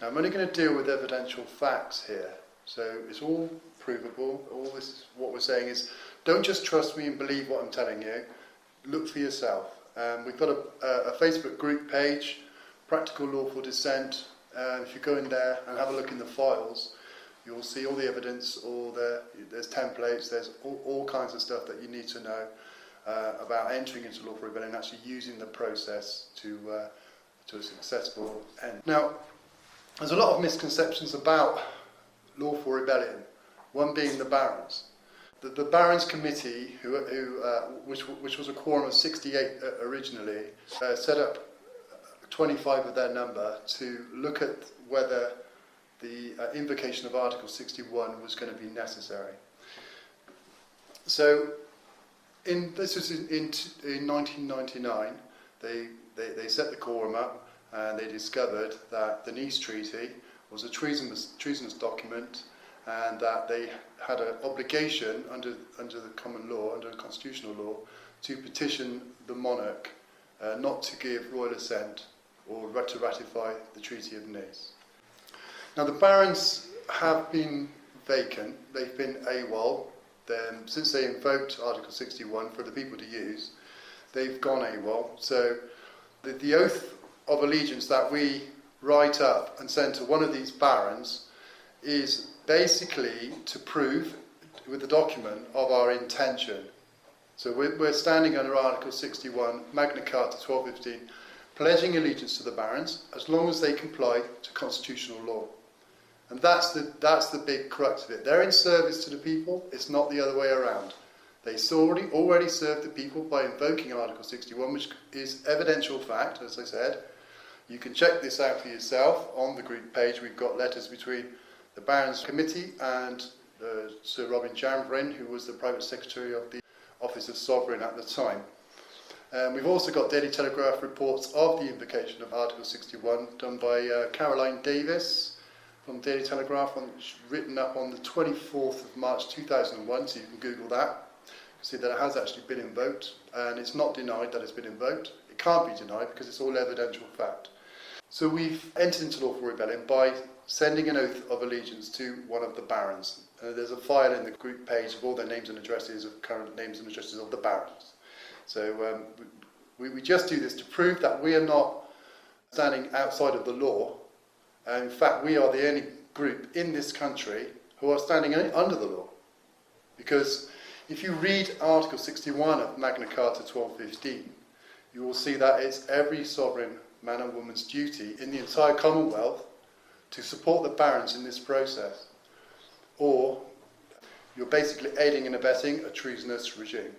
I'm only going to deal with evidential facts here. So it's all provable. All this is what we're saying is, don't just trust me and believe what I'm telling you. Look for yourself. We've got a Facebook group page, Practical Lawful Dissent. If you go in there and have a look in the files, you'll see all the evidence, there's templates, there's all kinds of stuff that you need to know about entering into lawful rebellion and actually using the process to a successful end. Now, there's a lot of misconceptions about lawful rebellion, one being the barons. The Barons Committee, which was a quorum of 68 originally, set up 25 of their number to look at whether the invocation of Article 61 was going to be necessary. So, this was in 1999. They set the quorum up and they discovered that the Nice Treaty was a treasonous document, and that they had an obligation under the common law, under the constitutional law, to petition the monarch not to give royal assent or to ratify the Treaty of Nice. Now the barons have been vacant, they've been AWOL, since they invoked Article 61 for the people to use, they've gone AWOL. So the oath of allegiance that we write up and send to one of these barons is basically to prove with the document of our intention. So we're standing under Article 61, Magna Carta 1215, pledging allegiance to the barons as long as they comply to constitutional law. And that's the big crux of it. They're in service to the people, it's not the other way around. They already served the people by invoking Article 61, which is evidential fact, as I said. You can check this out for yourself. On the group page we've got letters between the Barons Committee and Sir Robin Jamvrin, who was the Private Secretary of the Office of Sovereign at the time. We've also got Daily Telegraph reports of the invocation of Article 61 done by Caroline Davis from Daily Telegraph, written up on the 24th of March 2001, so you can Google that. You can see that it has actually been invoked, and it's not denied that it's been invoked. It can't be denied because it's all evidential fact. So we've entered into lawful rebellion by sending an oath of allegiance to one of the barons. There's a file in the group page of all their names and addresses, of current names and addresses of the barons. So we just do this to prove that we are not standing outside of the law. In fact, we are the only group in this country who are standing under the law. Because if you read Article 61 of Magna Carta 1215, you will see that it's every sovereign man and woman's duty in the entire Commonwealth to support the barons in this process, or you're basically aiding and abetting a treasonous regime.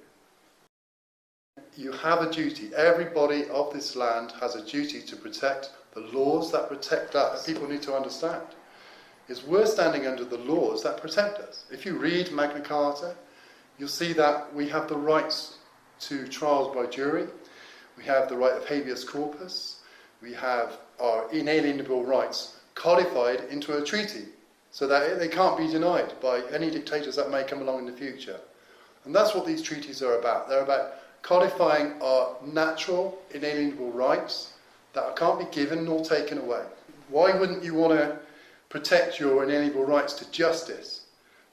You have a duty, everybody of this land has a duty to protect the laws that protect us. People need to understand is we're standing under the laws that protect us. If you read Magna Carta, you'll see that we have the rights to trials by jury, we have the right of habeas corpus, we have our inalienable rights codified into a treaty so that they can't be denied by any dictators that may come along in the future. And that's what these treaties are about. They're about codifying our natural inalienable rights that can't be given nor taken away. Why wouldn't you want to protect your inalienable rights to justice?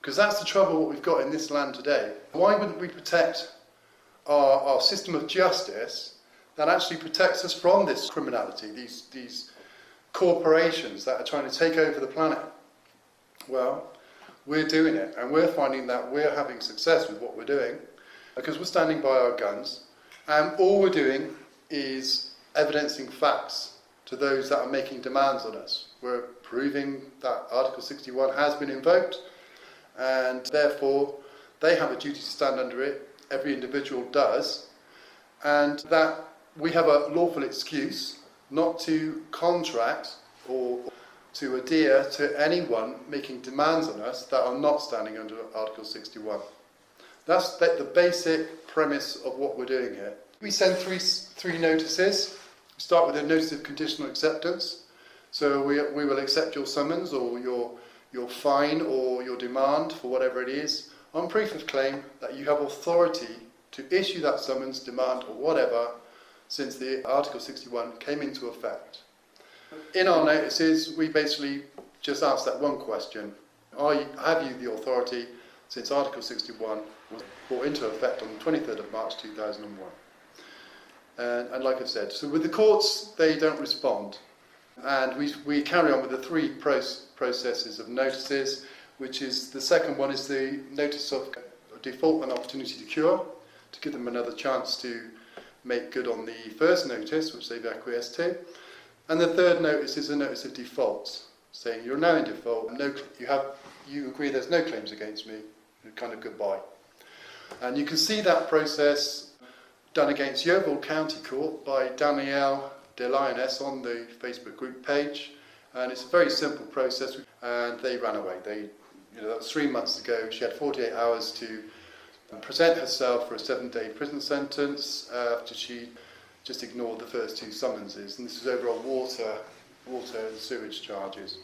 Because that's the trouble what we've got in this land today. Why wouldn't we protect our system of justice that actually protects us from this criminality, these corporations that are trying to take over the planet? Well, we're doing it, and we're finding that we're having success with what we're doing because we're standing by our guns, and all we're doing is evidencing facts to those that are making demands on us. We're proving that Article 61 has been invoked, and therefore they have a duty to stand under it, every individual does, and that we have a lawful excuse not to contract or to adhere to anyone making demands on us that are not standing under Article 61. That's the basic premise of what we're doing here. We send three notices. We start with a notice of conditional acceptance. So we will accept your summons or your fine or your demand for whatever it is on proof of claim that you have authority to issue that summons, demand or whatever since the Article 61 came into effect. In our notices, we basically just ask that one question. Have you the authority since Article 61 was brought into effect on the 23rd of March 2001? And like I said, so with the courts, they don't respond. And we carry on with the three processes of notices, which is the second one is the notice of default and opportunity to cure, to give them another chance to make good on the first notice, which they've acquiesced to. And the third notice is a notice of default, saying you're now in default, you agree there's no claims against me, kind of goodbye. And you can see that process done against Yeovil County Court by Danielle de Lioness on the Facebook group page, and it's a very simple process. And they ran away. That was 3 months ago. She had 48 hours to present herself for a 7-day prison sentence after she just ignored the first two summonses, and this is over on water and sewage charges,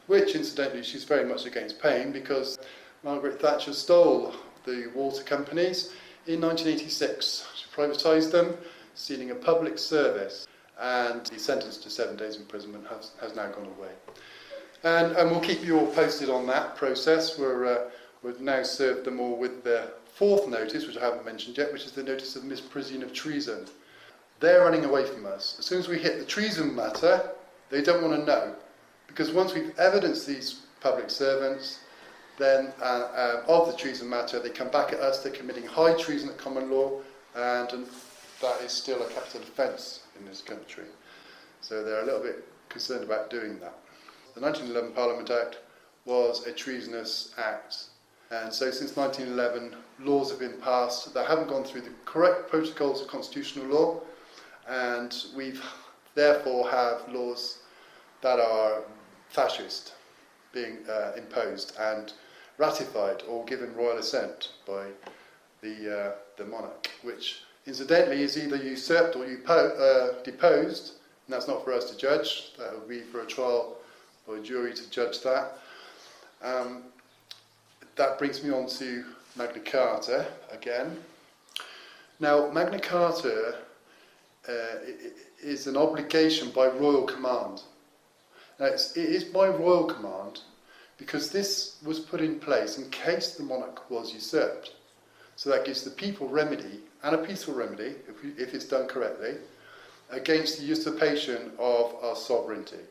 which incidentally she's very much against paying because Margaret Thatcher stole the water companies in 1986. She privatised them, stealing a public service, and the sentence to 7 days imprisonment has now gone away. And we'll keep you all posted on that process. We've now served them all with the fourth notice, which I haven't mentioned yet, which is the notice of misprision of treason. They're running away from us. As soon as we hit the treason matter, they don't want to know. Because once we've evidenced these public servants, then of the treason matter, they come back at us, they're committing high treason at common law, and that is still a capital offence in this country. So they're a little bit concerned about doing that. The 1911 Parliament Act was a treasonous act. And so since 1911, laws have been passed that haven't gone through the correct protocols of constitutional law, and we've therefore have laws that are fascist being imposed and ratified or given royal assent by the monarch, which incidentally is either usurped or deposed, and that's not for us to judge. That would be for a trial or a jury to judge that. That brings me on to Magna Carta again. Now, Magna Carta is an obligation by royal command. Now, it is by royal command because this was put in place in case the monarch was usurped. So that gives the people remedy, and a peaceful remedy, if it's done correctly, against the usurpation of our sovereignty,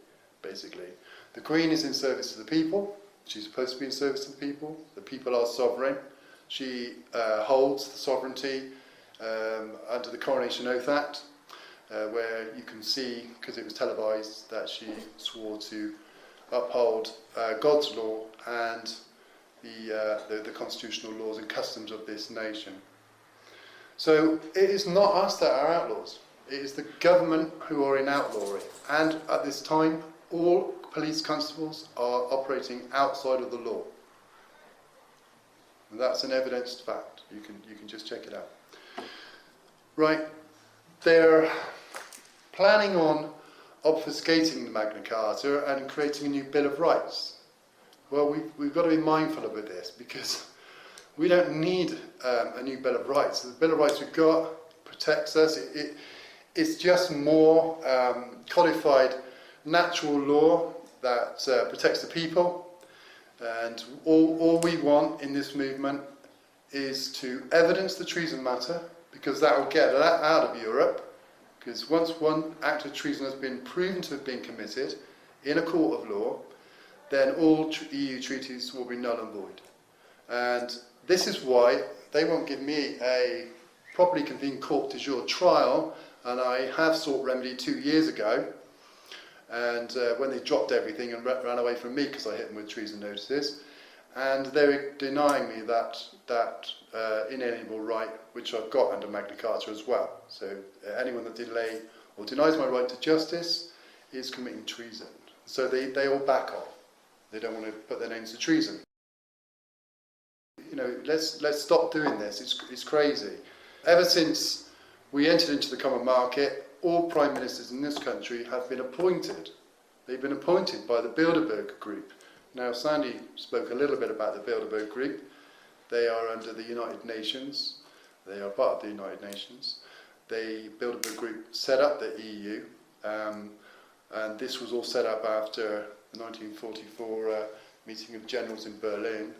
basically. The Queen is in service to the people. She's supposed to be in service to the people. The people are sovereign. She holds the sovereignty under the Coronation Oath Act, where you can see, because it was televised, that she swore to uphold God's law and the constitutional laws and customs of this nation. So it is not us that are outlaws. It is the government who are in outlawry. And at this time, all police constables are operating outside of the law. And that's an evidenced fact. You can just check it out. Right, they're planning on obfuscating the Magna Carta and creating a new Bill of Rights. Well, we've got to be mindful of this because we don't need a new Bill of Rights. The Bill of Rights we've got protects us. It's just more codified natural law that protects the people, and all we want in this movement is to evidence the treason matter, because that will get that out of Europe, because once one act of treason has been proven to have been committed in a court of law, then all EU treaties will be null and void. And this is why they won't give me a properly convened court de jure trial, and I have sought remedy 2 years ago. And when they dropped everything and ran away from me because I hit them with treason notices, and they're denying me that inalienable right which I've got under Magna Carta as well. So anyone that delay or denies my right to justice is committing treason. So they all back off. They don't want to put their names to treason. You know, let's stop doing this. It's crazy. Ever since we entered into the common market, all prime ministers in this country have been appointed. They've been appointed by the Bilderberg Group. Now, Sandy spoke a little bit about the Bilderberg Group. They are under the United Nations. They are part of the United Nations. The Bilderberg Group set up the EU. And this was all set up after the 1944 meeting of generals in Berlin,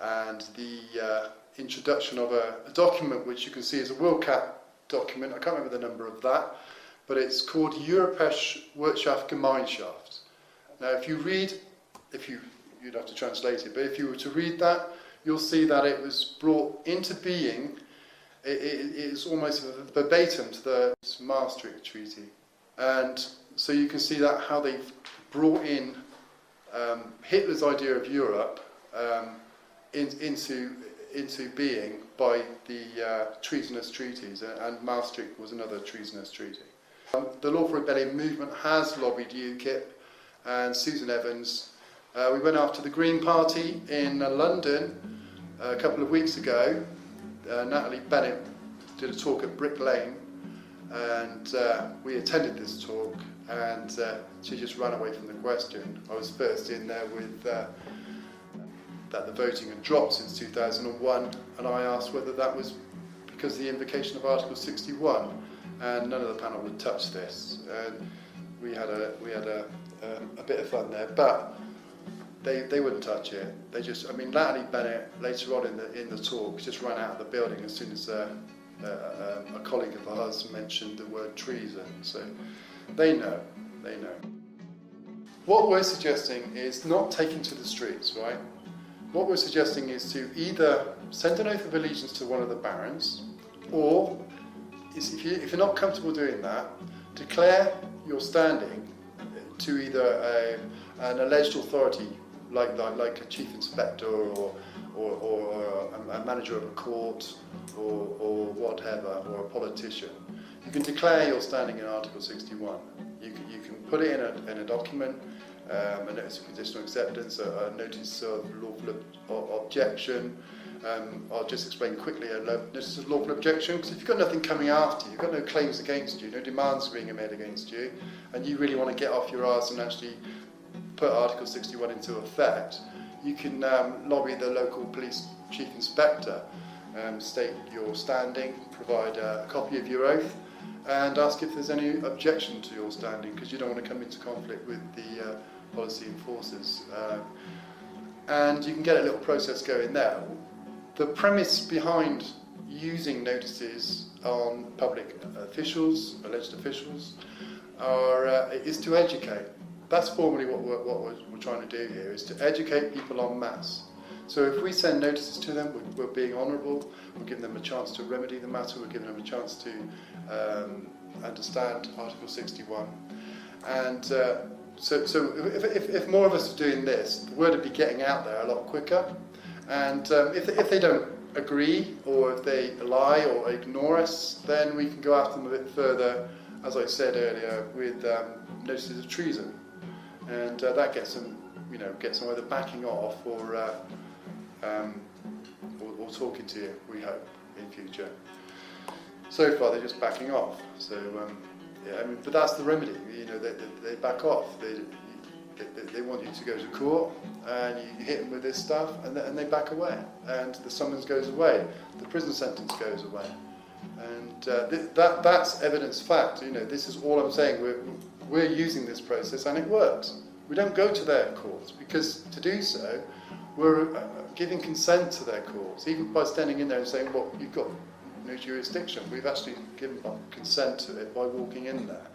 and the introduction of a document which you can see is a World Cup document. I can't remember the number of that, but it's called Europäische Wirtschaftsgemeinschaft. Now, if you read, you'd have to translate it, but if you were to read that, you'll see that it was brought into being. It's almost verbatim to the Maastricht Treaty, and so you can see that how they've brought in Hitler's idea of Europe into being by the treasonous treaties, and Maastricht was another treasonous treaty. The Lawful Rebellion movement has lobbied UKIP and Susan Evans. We went after the Green Party in London a couple of weeks ago. Natalie Bennett did a talk at Brick Lane, and we attended this talk, and she just ran away from the question. I was first in there with that the voting had dropped since 2001, and I asked whether that was because of the invocation of Article 61, and none of the panel would touch this. And we had a bit of fun there, but they wouldn't touch it. They just, I mean, Natalie Bennett later on in the talk just ran out of the building as soon as a colleague of ours mentioned the word treason. So they know. What we're suggesting is not taking to the streets, right? What we're suggesting is to either send an oath of allegiance to one of the barons, or if you're not comfortable doing that, declare your standing to either an alleged authority like a chief inspector or a manager of a court or whatever, or a politician. You can declare your standing in Article 61. You can put it in a document, a notice of conditional acceptance, a notice of lawful objection. I'll just explain quickly a notice of lawful objection, because if you've got nothing coming after you, you've got no claims against you, no demands being made against you, and you really want to get off your arse and actually put Article 61 into effect, you can lobby the local police chief inspector, state your standing, provide a copy of your oath, and ask if there's any objection to your standing, because you don't want to come into conflict with the policy enforcers. And you can get a little process going there. The premise behind using notices on public officials, alleged officials, is to educate. That's formally what we're trying to do here, is to educate people en masse. So if we send notices to them, we're being honourable, we're giving them a chance to remedy the matter, we're giving them a chance to understand Article 61. And so if more of us are doing this, the word would be getting out there a lot quicker. And if they don't agree, or if they lie or ignore us, then we can go after them a bit further, as I said earlier, with notices of treason. And that gets them, gets them either backing off or talking to you, we hope, in future. So far, they're just backing off. So, yeah, but that's the remedy. They back off. They want you to go to court, and you hit them with this stuff, and they back away, and the summons goes away, the prison sentence goes away, and that's evidence fact. This is all I'm saying. We're using this process, and it works. We don't go to their courts, because to do so, we're giving consent to their courts, even by standing in there and saying, well, you've got no jurisdiction. We've actually given consent to it by walking in there.